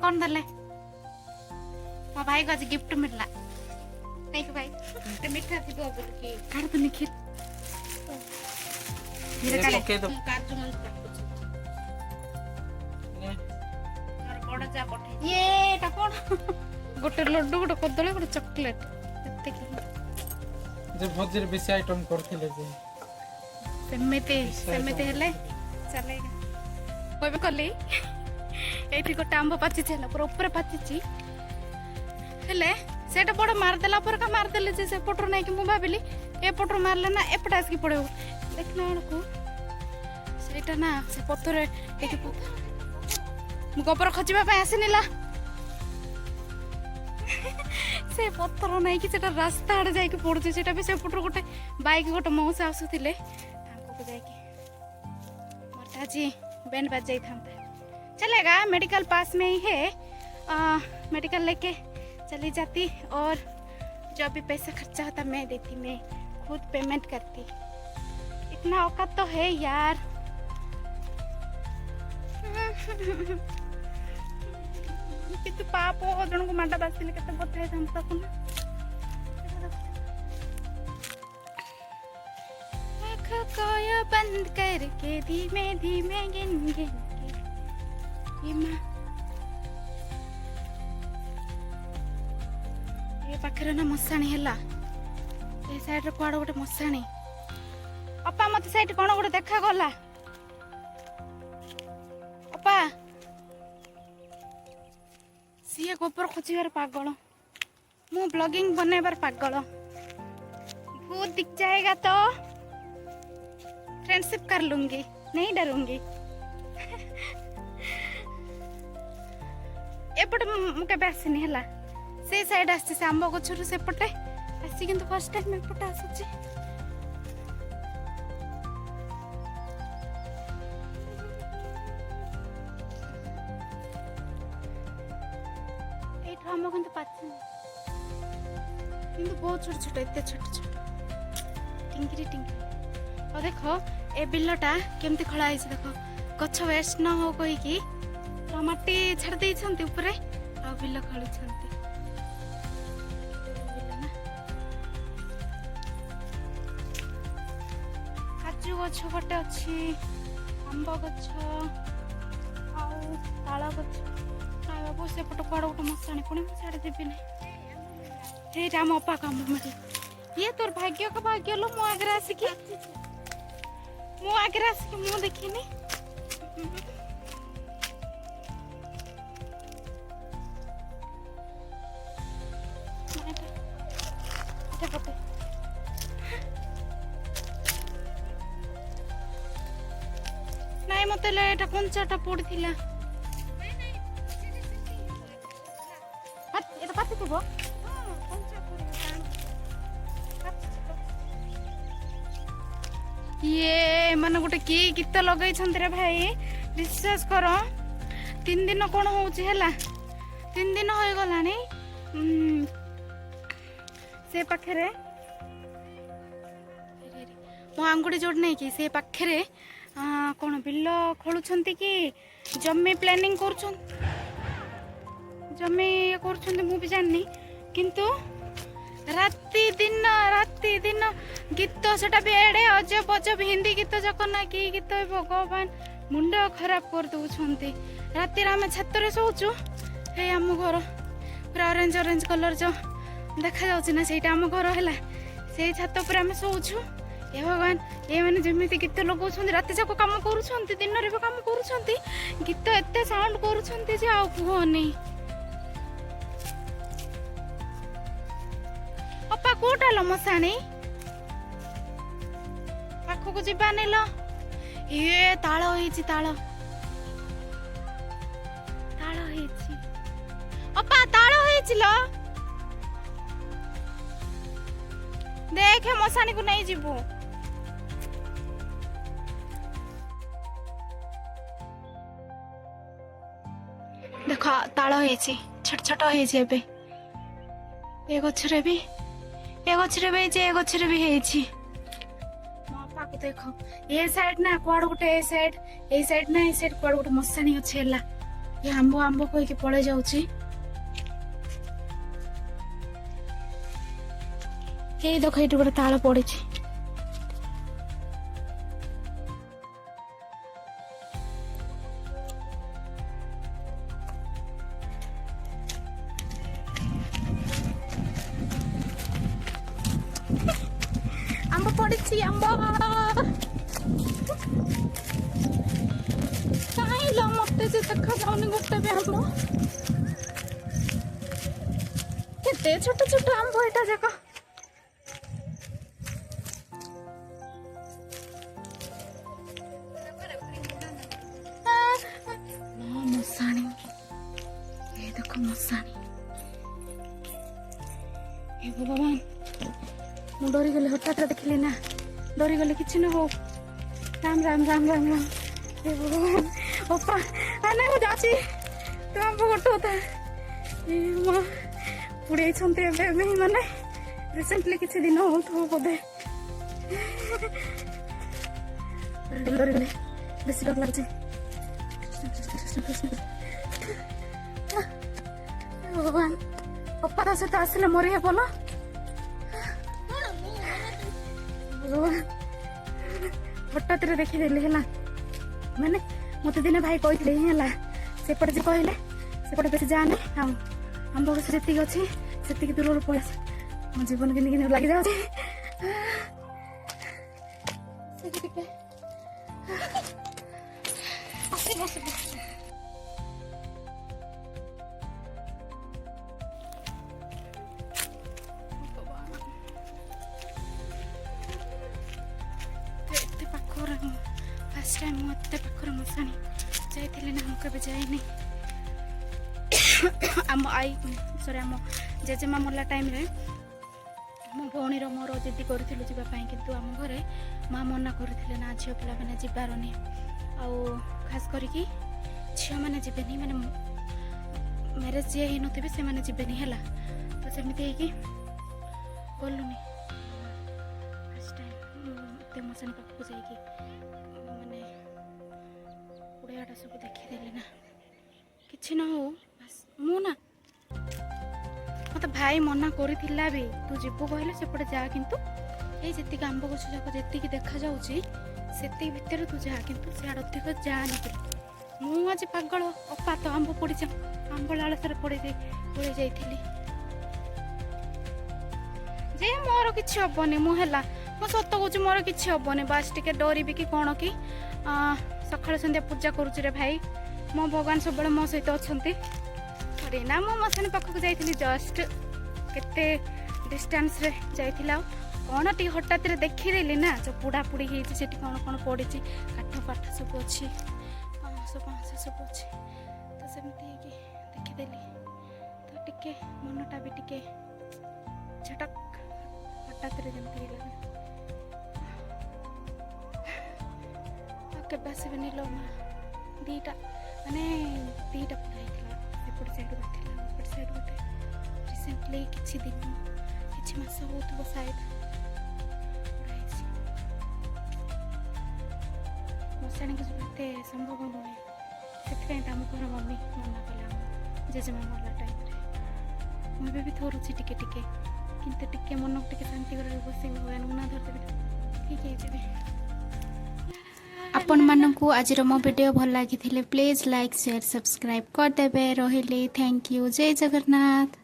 कौन दले मो भाई को आज गिफ्ट मिलला नहीं को भाई ते मीठा थी बोल के काट तो निखिल मेरे काले तो काजू मन और बड़ा जा पठे ये ता कोन गोटे लड्डू गोटे कदली गोटे चॉकलेट एते की जे भोजर बेसी आइटम करथिले जे सेमिते हेले चलेगा कोई कली एठी गोटे आंब पाची छला पूरा ऊपर पाची हेले सेटा बड़ मार देला पर का मार देले जे से पटरो नै कि मु भाबिली ए पटरो मारले ना एपटा आसकी पड़े देखना को सेटा ना से पत्थर एठी मु गोबर खचिबा पे आसिनिला से पत्थर नै कि सेटा रास्ता आड़े जाई के पड़ुचे सेटा भी से पटरो गोटे बाइक गोटे मौसा आसुथिले तांको को जाई के मोटा जी बैंड बज जाई थांता चलेगा मेडिकल पास में ही है मेडिकल लेके चली जाती और जो भी पैसा खर्चा होता मैं देती मैं खुद पेमेंट करती इतना औकात तो है यार कितु पाप हो जन को मांडा बासिले केते बथाय हम तक ना आँख कोया बंद करके धीमे धीमे गिन गिन के मां ए पाखरे ना मसाणी हैला ए साइड रे कोड गोटे मसाणी अपा मते साइड कोन गोटे देखा गला अपा सिए गोबर खोजिबार पागल मु ब्लॉगिंग बनाइबार पागल भूत दिख जाएगा तो फ्रेंडशिप कर लूंगी नहीं डरूंगी एपटे मुके आसनी है से साइड आसी से आंब गछरु सेपटे आसी किंतु फर्स्ट टाइम एपटे आसुची एठो आंब किंतु पाछन किंतु बहुत छोट छोट एते छोट छोट टिंगरी टिंगरी और देखो ए बिलटा केमती खळा आइछ देखो गछ वेस्ट न हो कोई की टमाटी छाड़ दे छंती ऊपरे आ बिल खळी छंती काजू गछ गोटे अछि आंब गछ आउ ताଳ गछ काय बाबू से पट कोड गोटे मसाणी पुणी छाड़ देबी नै हे राम अपा काम मिली ये तोर भाग्य का भाग्य लो मु आगे आसिकी मु देखिनी नाई मत एटा कंचाटा पड़थिला एटा पाती थबो ये मन गोटे की गीत लगे रे भाई विश्वास कर 3 दिन कौन हो 3 दिन हो गलानी से पाखरे मो आंगुठी जोड़ नहीं कि से पाखरे कौन बिल खोलुंट कि जमी प्लानिंग कर जमी मु भी जाननी किंतु राति दिन गीत सेटा भी एड़े अजब अजब हिंदी गीत जक ना कि गीत भगवान मुंड खराब कर दउछंती राति आम छात शोचु हे आम घर पूरा ऑरेंज ऑरेंज कलर जो देखा जाउछि ना सेटा आम घर हैला से छात पर आम शोचु हे भगवान ये मैंने जमी गीत लगाउछंती राति जाक काम करूछंती दिन रे काम करूछंती गीत एते साउंड करूछंती जे आ कुहनी अपा कोटा लो मसाणी पाखो को जीबा नेलो ये ताळ होईची ताळ होईची अपा ताळ होईची लो देखे मसाणी को नहीं जीबू देखो ताळ होईची छोट छोट होईची एबे ए गछरे भी ए गछरे भी जे गछरे भी हेछि मापा को देखो ए साइड ना कोड गोटे ए साइड ना ए साइड कोड गोटे मसाणी अछि हला ये आंब आंब कहीकि पड़े जाऊची ये देख ये गोटे ताल पड़ी आंब पड़ी आंब कहीं मत से देखा जाऊनी गोटे भी आंब केते छोट छोट आंब एटा जगह मशाणी ये देखो मशाणी हे भगवान मु डरी गले हठात देखिले ना डरी गले किसी न हो राम राम राम राम राम हे भगवान ओपा आने हो जाची तो हम फोटो होता ये मां पुड़े छंते एबे माने रिसेंटली किसी दिन हो तो बोधे डरी गले बेसी डर लागছে भगवान ओपा सहित आसले मरी हे बोलो हठात देखीदेली है मैंने मत दिन भाई कहते है सेपटे जे कहले सेपटे बेसी जाने आम बस जी अच्छी से दूर पड़े मो जीवन के लग जाऊँ फर्स्ट टाइम मत पाखर मशाणी जाइए ना हम जाए आम आई सॉरी आम जेजेमा मरला टाइम रे मो भौणीर मोर जिद्दी करूँ जावाई किंतु आम घरे माँ मना करते ना झील पिला मैंने जीवार नहीं आउ खास करके झील मैंने जीवेनि मैंने मैरेज जी ही नथिबे से मैंने जीवेनि है तो सेमती है गलुनि फर्स्ट टाइम मशाणी पाखक जाइए मैंने उड़ाटा सब देखीदेली ना कि न हो मु ना मत भाई मना करा भी तू जीवु कहले सेपटे जा किंतु ये जी आंब गछ जाक जी देखा जाऊँगी से भितर तू जा किंतु सियाड़ अधिक जानी मु आज पागल अपा तो आंब पड़ी आंब लालसार पड़े जाइली जे मोर कि हेनी मुला मो सत कौच मोर कि हेनी बास टे डरबी कि कौन कि सकाल संध्या पूजा करुचे रे भाई मो भगवान सब मो सहित अच्छा ना मो मशाणी पाखक जाइली जस्ट केते डिस्टेंस रे जाइला कौन टी हठात देखीदेली ना जो पुड़ा पुड़ी होती कौन कौन पड़ी काठ पाठ सब अच्छी बाँस बाँस सब अच्छी तो सेमती देखीदेली तो टिके मनटा भी टिके झटक हठात जमी केबे आसबेनि लो माँ दीटा माने दीटा पुड़ा एपट साइड गोटे एपट साइड गोटे रिसेंटली किसी दिन किसी मास हो साइड मशाणी की एते संभव नुहे से आम घर मम्मी मना कला जेजेमा मरला टाइम मुझे भी थोरुची टिके टिके किंतु टिके मन टिके शांति कर बस उना धरते ठीक है। आपण मानकु आज मो वीडियो भल लगी प्लीज लाइक शेयर सब्सक्राइब करदेवे रहिले थैंक यू जय जगन्नाथ।